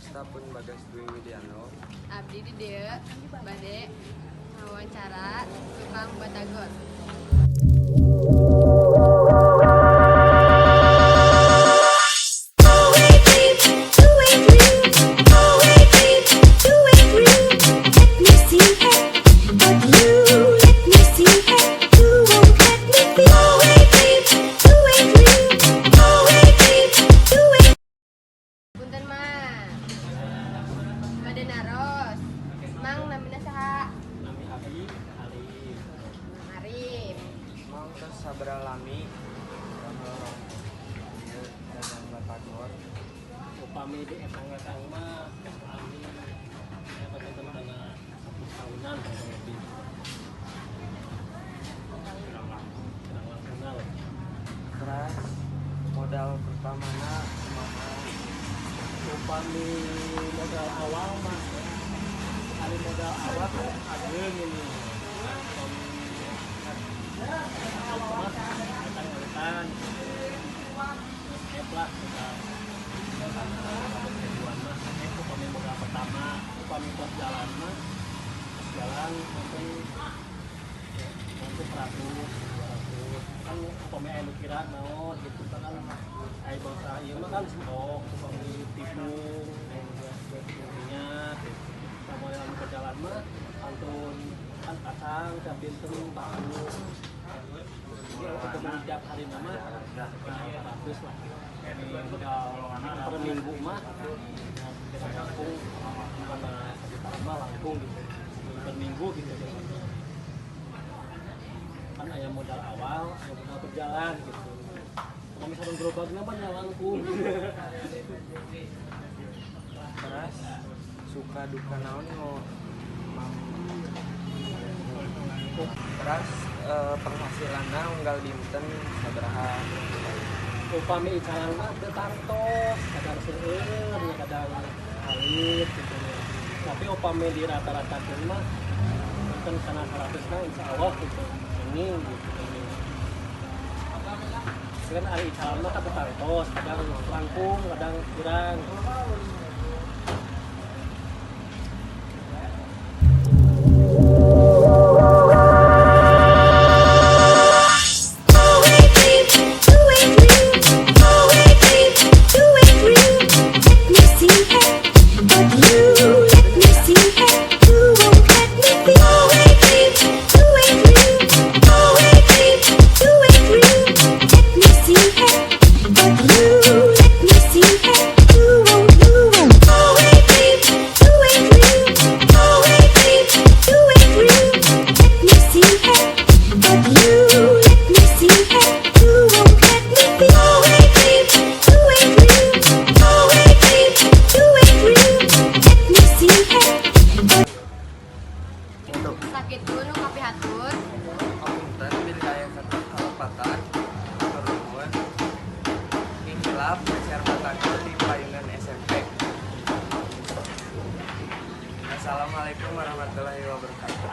Stapun Bagas Dwi Widiano. Abdi di dieu bade wawancara tukang batagor. Punten mah. Bade naros. Mang namina saha? Nami Abi Ali. Arif. Mang tos sabaraha lami dagang batagor. Upami di etang-etang mah kami dapat tentang 10 tahunan kurang lebih. Kurang kenal. Terus modal pertamana kumaha? Upami modal awal mah kali modal awal ageung ini. Etang-etang lah kita tujuan mah upami modal pertama upami pas jalan mah jalan mungkin 100 200 kan upami anu kira naon gitu kan ai bangsa ieu mah kan sok upami tipu minyak sama yang berjalan mah antun kan kacang kabinten baru dia untuk menjak hari nama 100 lah modal per minggu mah kita langsung karena sekitar mah langsung gitu per minggu gitu kan ada modal awal ada modal berjalan gitu kalau misalnya gerobaknya banyak langsung Terus suka duka naon ngo terus penghasilanna unggal dinten sabaraha? upami icalan mah teu tartos kadang seueur kadang alit gitu tapi upami di rata-rata mah mungkin sana 100 mah insyaallah gitu ini gitu ini kan ari icalan mah teu tartos kadang langkung kadang kurang Sakit dulu kapi hatur. Apunten bil kaya kata kalapatan kerumun inqilab share batagor di payungan SMP. Assalamualaikum warahmatullahi wabarakatuh.